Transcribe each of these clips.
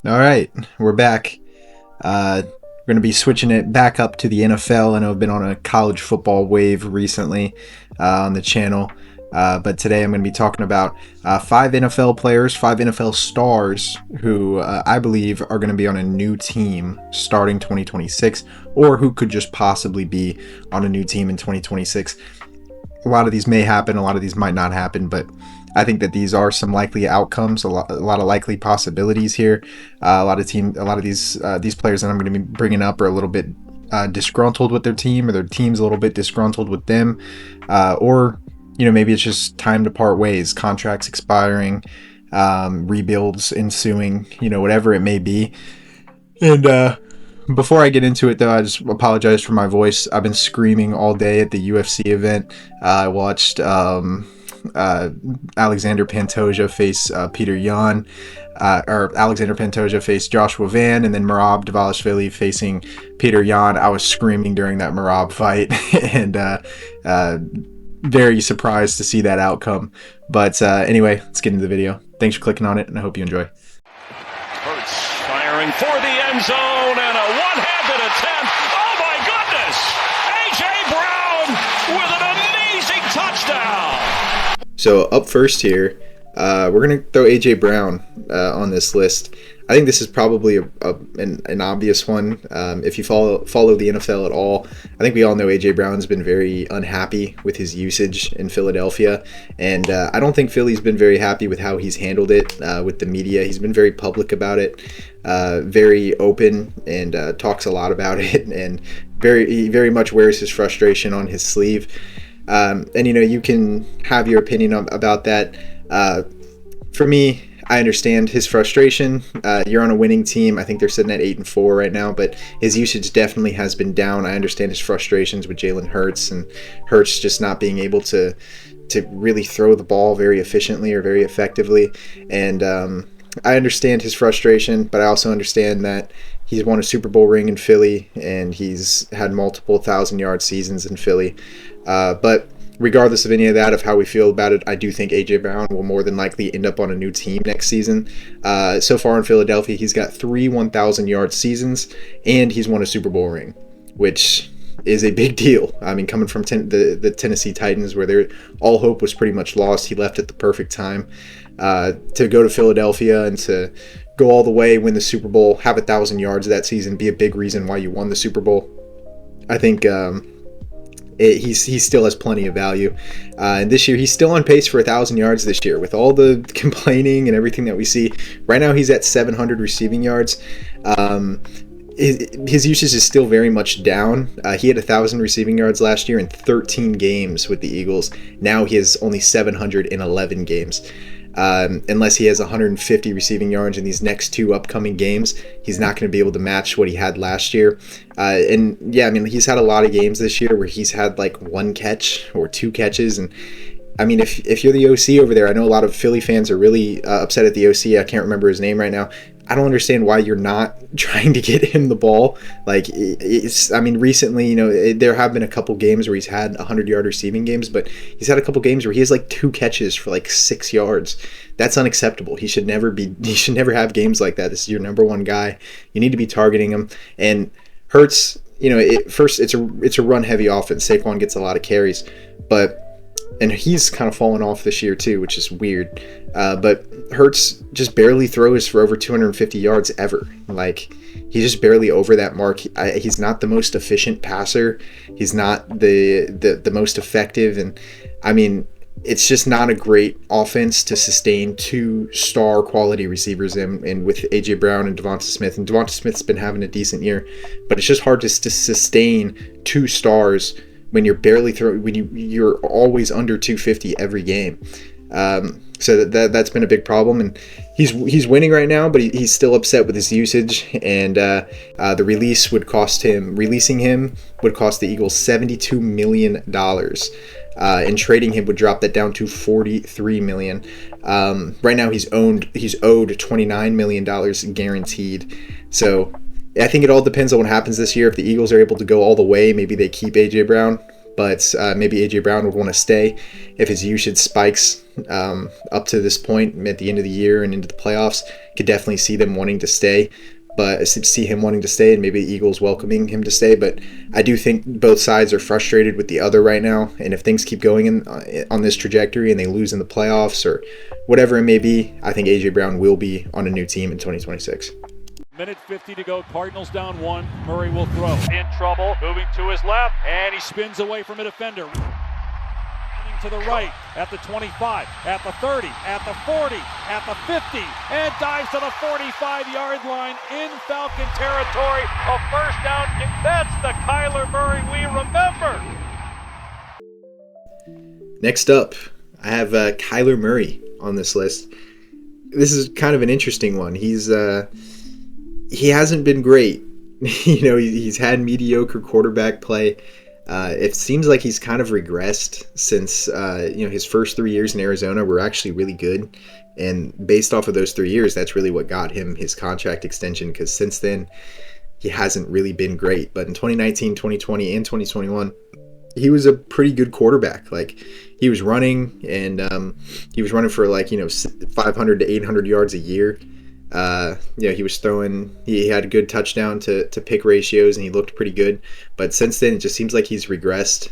All right, we're back. We're going to be switching it back up to the NFL. I know I've been on a college football wave recently on the channel, but today I'm going to be talking about five NFL players, five NFL stars who I believe are going to be on a new team starting 2026, or who could just possibly be on a new team in 2026. A lot of these may happen, a lot of these might not happen, but I think that these are some likely outcomes, a lot of likely possibilities here. A lot of these players that I'm going to be bringing up are a little bit disgruntled with their team, or their team's a little bit disgruntled with them, or maybe it's just time to part ways, contracts expiring, rebuilds ensuing, whatever it may be. And before I get into it, though, I just apologize for my voice. I've been screaming all day at the UFC event. I watched Alexander Pantoja face Peter Yan, or Alexander Pantoja face Joshua Van, and then Merab Dvalishvili facing Peter Yan. I was screaming during that Merab fight, and very surprised to see that outcome. But anyway, let's get into the video. Thanks for clicking on it, and I hope you enjoy. Hurts firing for the end zone, and a one-handed attempt. Oh my goodness! A.J. Brown with an amazing touchdown. So up first here, we're going to throw A.J. Brown on this list. I think this is probably an obvious one. If you follow the NFL at all, I think we all know A.J. Brown's been very unhappy with his usage in Philadelphia. And I don't think Philly's been very happy with how he's handled it with the media. He's been very public about it, very open, and talks a lot about it. And he very much wears his frustration on his sleeve. And you can have your opinion about that. For me, I understand his frustration. You're on a winning team. I think they're sitting at 8-4 right now, but his usage definitely has been down. I understand his frustrations with Jalen Hurts, and Hurts just not being able to really throw the ball very efficiently or very effectively. And I understand his frustration, but I also understand that he's won a Super Bowl ring in Philly, and he's had multiple 1,000-yard seasons in Philly. But regardless of any of that, of how we feel about it, I do think A.J. Brown will more than likely end up on a new team next season. So far in Philadelphia, he's got 3 1,000-yard seasons, and he's won a Super Bowl ring, which is a big deal. I mean, coming from the Tennessee Titans, where all hope was pretty much lost, he left at the perfect time to go to Philadelphia and to go all the way, win the Super Bowl, have 1,000 yards that season, be a big reason why you won the Super Bowl. I think he still has plenty of value, and this year he's still on pace for 1,000 yards this year. With all the complaining and everything that we see right now, he's at 700 receiving yards. His usage is still very much down. He had 1,000 receiving yards last year in 13 games with the Eagles. Now he has only 700 in 11 games. Unless he has 150 receiving yards in these next 2 upcoming games, he's not going to be able to match what he had last year. And yeah, I mean, he's had a lot of games this year where he's had like 1 catch or 2 catches. And I mean, if you're the OC over there, I know a lot of Philly fans are really upset at the OC. I can't remember his name right now. I don't understand why you're not trying to get him the ball. Like, I mean, recently, there have been a couple games where he's had 100-yard receiving games, but he's had a couple games where he has like 2 catches for like 6 yards. That's unacceptable. He should never have games like that. This is your number one guy. You need to be targeting him. And Hurts, first it's a run-heavy offense. Saquon gets a lot of carries, and he's kind of fallen off this year too, which is weird. But Hurts just barely throws for over 250 yards ever. Like, he's just barely over that mark. He's not the most efficient passer. He's not the most effective. And I mean, it's just not a great offense to sustain 2 star quality receivers in with A.J. Brown and Devonta Smith. And Devonta Smith's been having a decent year, but it's just hard to sustain 2 stars when you're barely you're always under 250 every game. So that's been a big problem, and he's winning right now, but he's still upset with his usage. And the releasing him would cost the Eagles $72 million, and trading him would drop that down to $43 million. Right now he's owed $29 million guaranteed. So I think it all depends on what happens this year. If the Eagles are able to go all the way, maybe they keep A.J. Brown. but maybe A.J. Brown would want to stay if his usage spikes up to this point at the end of the year and into the playoffs. Could definitely see them wanting to stay, but see him wanting to stay, and maybe the Eagles welcoming him to stay. But I do think both sides are frustrated with the other right now, and if things keep going on this trajectory and they lose in the playoffs or whatever it may be, I think A.J. Brown will be on a new team in 2026. Minute 50 to go. Cardinals down 1. Murray will throw. In trouble. Moving to his left. And he spins away from a defender. Running to the right. At the 25. At the 30. At the 40. At the 50. And dives to the 45-yard line in Falcon territory. A first down kick. That's the Kyler Murray we remember. Next up, I have Kyler Murray on this list. This is kind of an interesting one. He hasn't been great. He's had mediocre quarterback play. It seems like he's kind of regressed since, his first 3 years in Arizona were actually really good. And based off of those 3 years, that's really what got him his contract extension, because since then, he hasn't really been great. But in 2019, 2020, and 2021, he was a pretty good quarterback. Like, he was running, and he was running for 500 to 800 yards a year. He was throwing, he had good touchdown to pick ratios, and he looked pretty good. But since then, it just seems like he's regressed.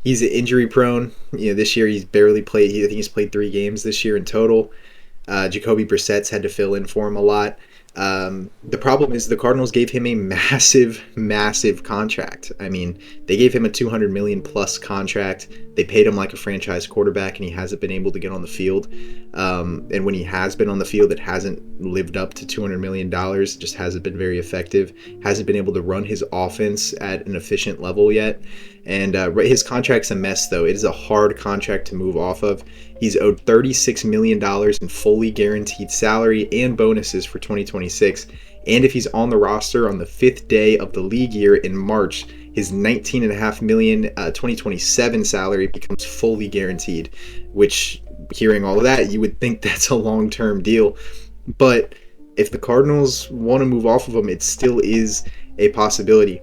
He's injury prone. This year he's barely played. I think he's played 3 games this year in total. Jacoby Brissett's had to fill in for him a lot. The problem is the Cardinals gave him a massive contract. I mean, they gave him a $200 million plus contract. They paid him like a franchise quarterback, and he hasn't been able to get on the field. And when he has been on the field, it hasn't lived up to $200 million. It just hasn't been very effective. Hasn't been able to run his offense at an efficient level yet. And his contract's a mess, though. It is a hard contract to move off of. He's owed $36 million in fully guaranteed salary and bonuses for 2026. And if he's on the roster on the 5th day of the league year in March, his $19.5 million 2027 salary becomes fully guaranteed, which, hearing all of that, you would think that's a long-term deal. But if the Cardinals want to move off of him, it still is a possibility.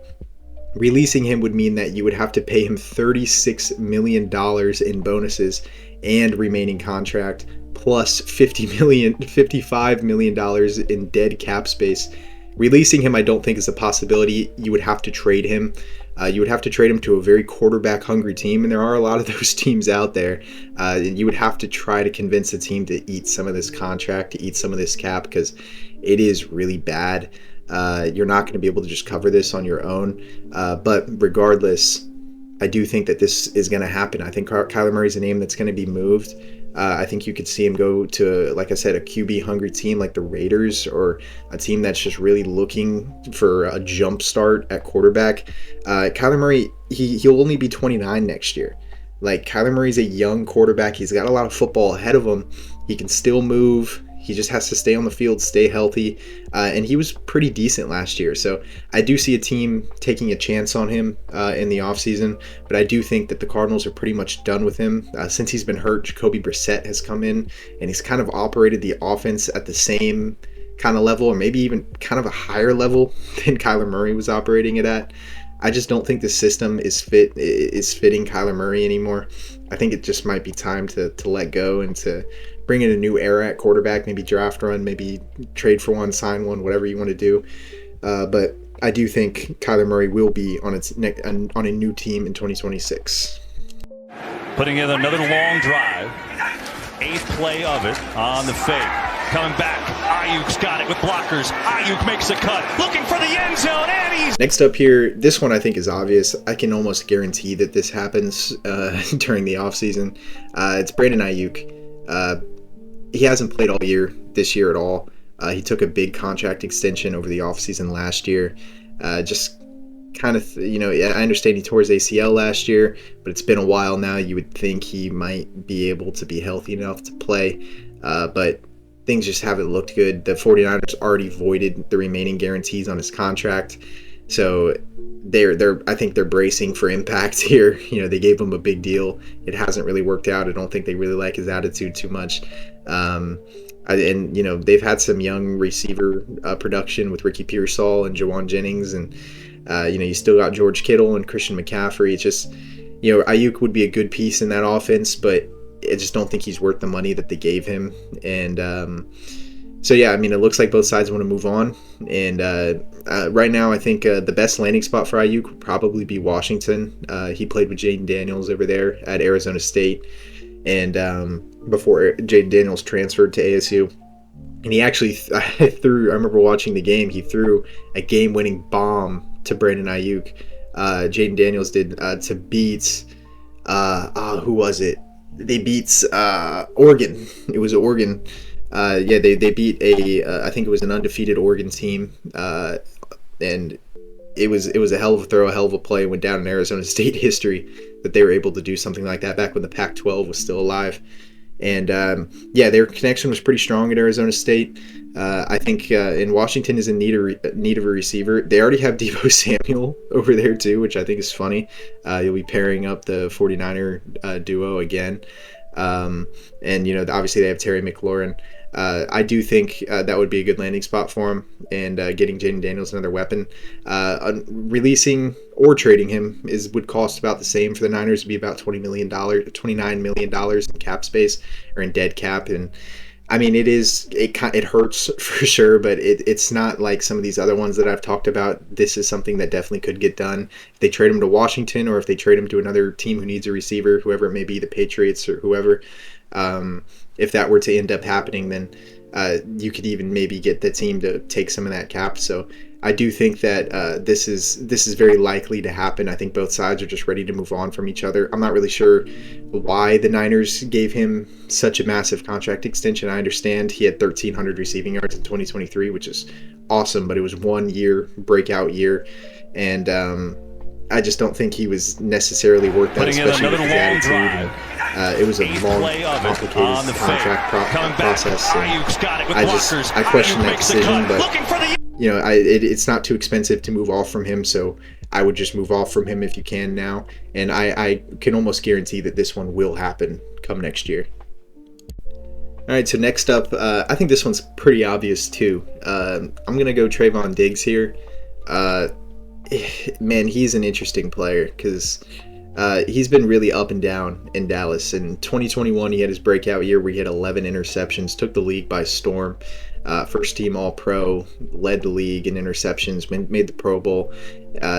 Releasing him would mean that you would have to pay him $36 million in bonuses and remaining contract, plus $55 million in dead cap space. Releasing him, I don't think, is a possibility. You would have to trade him. You would have to trade him to a very quarterback-hungry team, and there are a lot of those teams out there. And you would have to try to convince a team to eat some of this contract, to eat some of this cap, because it is really bad. You're not going to be able to just cover this on your own. But regardless, I do think that this is going to happen. I think Kyler Murray's a name that's going to be moved. I think you could see him go to, like I said, a QB-hungry team like the Raiders, or a team that's just really looking for a jump start at quarterback. Kyler Murray, he'll only be 29 next year. Like, Kyler Murray's a young quarterback. He's got a lot of football ahead of him. He can still move. He just has to stay on the field, stay healthy, and he was pretty decent last year. So I do see a team taking a chance on him in the offseason, but I do think that the Cardinals are pretty much done with him. Since he's been hurt, Jacoby Brissett has come in, and he's kind of operated the offense at the same kind of level, or maybe even kind of a higher level than Kyler Murray was operating it at. I just don't think the system is fitting Kyler Murray anymore. I think it just might be time to let go and to bring in a new era at quarterback, maybe draft run, maybe trade for one, sign one, whatever you want to do. But I do think Kyler Murray will be on a new team in 2026. Putting in another long drive. 8th play of it on the fake. Coming back. Aiyuk's got it with blockers. Aiyuk makes a cut. Looking for the end zone, and he's... Next up here, this one I think is obvious. I can almost guarantee that this happens during the offseason. It's Brandon Aiyuk. He hasn't played all year this year at all. He took a big contract extension over the offseason last year. Just kind of, I understand he tore his ACL last year, but it's been a while now. You would think he might be able to be healthy enough to play, but things just haven't looked good. The 49ers already voided the remaining guarantees on his contract, so I think they're bracing for impact here. They gave him a big deal. It hasn't really worked out. I don't think they really like his attitude too much. They've had some young receiver production with Ricky Pearsall and Jawan Jennings, and You still got George Kittle and Christian McCaffrey. It's just, Aiyuk would be a good piece in that offense, but I just don't think he's worth the money that they gave him. And so, yeah, I mean, it looks like both sides want to move on. And right now, I think the best landing spot for Aiyuk would probably be Washington. He played with Jaden Daniels over there at Arizona State. And before Jaden Daniels transferred to ASU. And he actually I remember watching the game, he threw a game-winning bomb to Brandon Aiyuk. Jaden Daniels did to beat, who was it? They beat Oregon. It was Oregon. They beat I think it was an undefeated Oregon team. And it was a hell of a throw, a hell of a play. Went down in Arizona State history that they were able to do something like that back when the Pac-12 was still alive. And their connection was pretty strong at Arizona State. I think in Washington is in need of a receiver. They already have Deebo Samuel over there too, which I think is funny. You'll be pairing up the 49er duo again. And obviously they have Terry McLaurin. I do think that would be a good landing spot for him, and getting Jaden Daniels another weapon. Releasing or trading him would cost about the same for the Niners. It'd be about $29 million in cap space, or in dead cap. And I mean, it hurts for sure, but it's not like some of these other ones that I've talked about. This is something that definitely could get done. If they trade him to Washington, or if they trade him to another team who needs a receiver, whoever it may be, the Patriots or whoever. If that were to end up happening, then you could even maybe get the team to take some of that cap. So I do think that this is very likely to happen. I think both sides are just ready to move on from each other. I'm not really sure why the Niners gave him such a massive contract extension. I understand he had 1,300 receiving yards in 2023, which is awesome, but it was 1 year, breakout year, and I just don't think he was necessily worth that, especially with his attitude. And, it was a long, complicated contract process. And I question that decision, but it's not too expensive to move off from him, so I would just move off from him if you can now. And I can almost guarantee that this one will happen come next year. All right, so next up, I think this one's pretty obvious too. I'm gonna go Trayvon Diggs here. Man, he's an interesting player because he's been really up and down in Dallas. In 2021, he had his breakout year where he had 11 interceptions, took the league by storm. First team All-Pro, led the league in interceptions, made the Pro Bowl.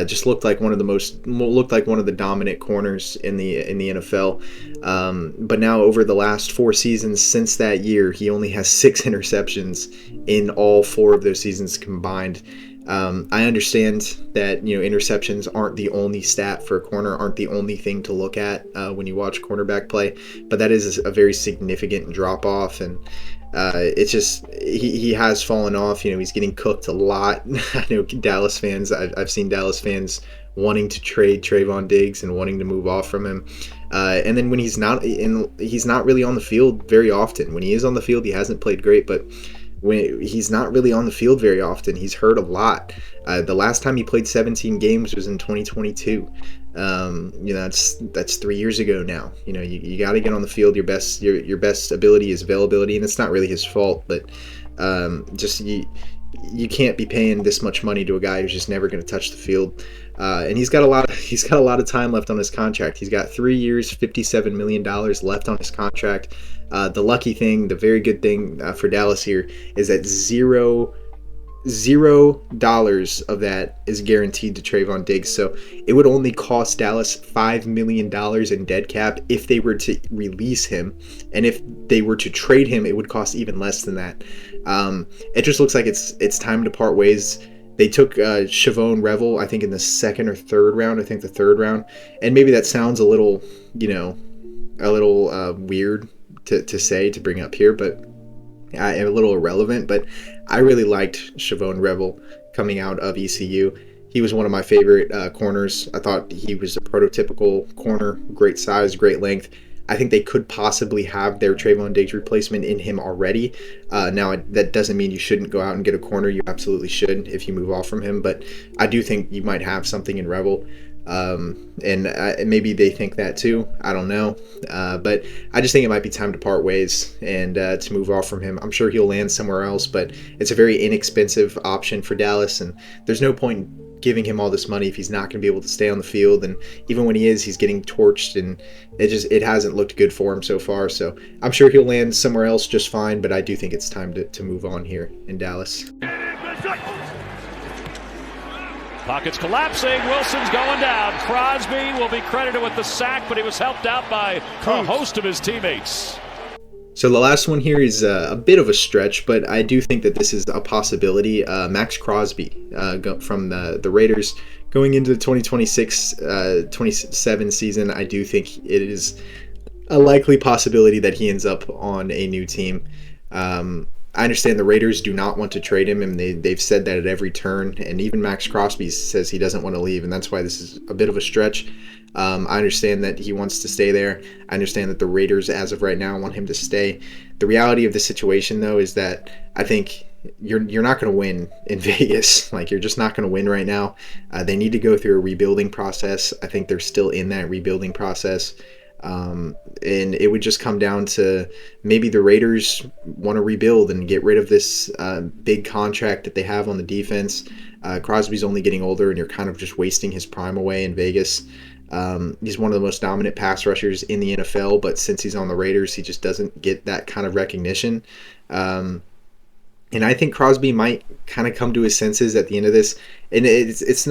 Just looked like one of the dominant corners in the NFL. But now over the last 4 seasons since that year, he only has 6 interceptions in all 4 of those seasons combined. I understand that interceptions aren't the only stat for a corner, aren't the only thing to look at when you watch cornerback play, but that is a very significant drop off, and it's just he has fallen off. He's getting cooked a lot. I know Dallas fans. I've seen Dallas fans wanting to trade Trayvon Diggs and wanting to move off from him. And then when he's not really on the field very often. When he is on the field, he hasn't played great, but when he's not really on the field very often, he's hurt a lot. The last time he played 17 games was in 2022. That's 3 years ago now. You got to get on the field. Your best ability is availability, and it's not really his fault, but you can't be paying this much money to a guy who's just never going to touch the field. And he's got a lot of time left on his contract. He's got 3 years, $57 million left on his contract. The lucky thing, the very good thing for Dallas here is that $0 of that is guaranteed to Trayvon Diggs. So it would only cost Dallas $5 million in dead cap if they were to release him. And if they were to trade him, it would cost even less than that. It just looks like it's time to part ways. They took Chavon Revel, I think, in the second or third round. I think the third round. And maybe that sounds a little weird to say, to bring up here, but a little irrelevant. But I really liked Chavon Revel coming out of ECU. He was one of my favorite corners. I thought he was a prototypical corner, great size, great length. I think they could possibly have their Trayvon Diggs replacement in him already. Now, that doesn't mean you shouldn't go out and get a corner. You absolutely should if you move off from him. But I do think you might have something in Revel. And maybe they think that too. I don't know. But I just think it might be time to part ways and to move off from him. I'm sure he'll land somewhere else, but it's a very inexpensive option for Dallas, and there's no point in giving him all this money if he's not going to be able to stay on the field. And even when he is, he's getting torched, and it hasn't looked good for him so far. So I'm sure he'll land somewhere else just fine, but I do think it's time to move on here in Dallas. Pockets collapsing. Wilson's going down. Crosby will be credited with the sack, but he was helped out by a host of his teammates. So the last one here is a bit of a stretch, but I do think that this is a possibility. Maxx Crosby from the Raiders going into the 2026-27 season. I do think it is a likely possibility that he ends up on a new team. I understand the Raiders do not want to trade him, and they've said that at every turn. And even Maxx Crosby says he doesn't want to leave, and that's why this is a bit of a stretch. I understand that he wants to stay there. I understand that the Raiders, as of right now, want him to stay. The reality of the situation, though, is that I think you're not going to win in Vegas. Like, you're just not going to win right now. They need to go through a rebuilding process. I think they're still in that rebuilding process. And it would just come down to maybe the Raiders want to rebuild and get rid of this big contract that they have on the defense. Crosby's only getting older, and you're kind of just wasting his prime away in Vegas. He's one of the most dominant pass rushers in the NFL, but since he's on the Raiders, he just doesn't get that kind of recognition. And I think Crosby might kind of come to his senses at the end of this. And it's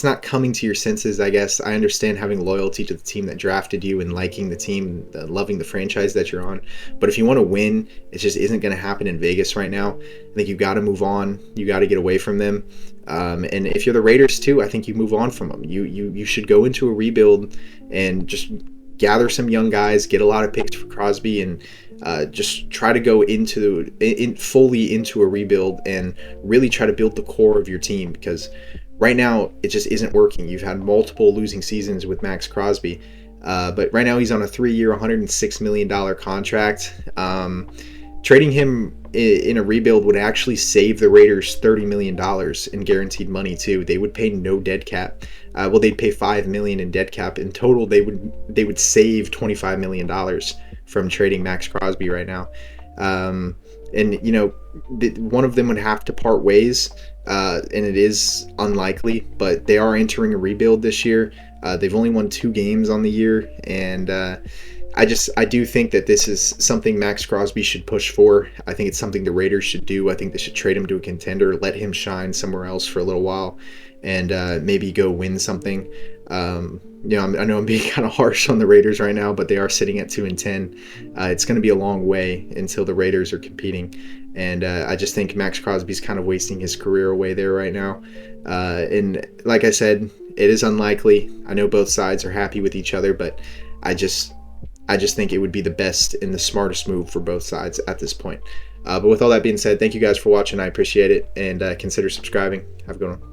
not coming to your senses, I guess. I understand having loyalty to the team that drafted you and liking the team, loving the franchise that you're on. But if you want to win, it just isn't going to happen in Vegas right now. I think you've got to move on. You got to get away from them. And if you're the Raiders too, I think you move on from them. You should go into a rebuild and just gather some young guys, get a lot of picks for Crosby, and just try to go fully into a rebuild and really try to build the core of your team, because right now it just isn't working. You've had multiple losing seasons with Maxx Crosby, but right now he's on a 3-year, $106 million contract. Trading him in a rebuild would actually save the Raiders $30 million in guaranteed money too. They would pay no dead cap. They'd pay $5 million in dead cap. In total, they would save $25 million from trading Maxx Crosby right now. And one of them would have to part ways, and it is unlikely, but they are entering a rebuild this year. They've only won 2 games on the year, and I do think that this is something Maxx Crosby should push for. I think it's something the Raiders should do. I think they should trade him to a contender, let him shine somewhere else for a little while, and maybe go win something. I know I'm being kind of harsh on the Raiders right now, but they are sitting at 2-10. It's going to be a long way until the Raiders are competing, and I just think Maxx Crosby's kind of wasting his career away there right now. And like I said, it is unlikely. I know both sides are happy with each other, but I just think it would be the best and the smartest move for both sides at this point. But with all that being said, thank you guys for watching. I appreciate it, and consider subscribing. Have a good one.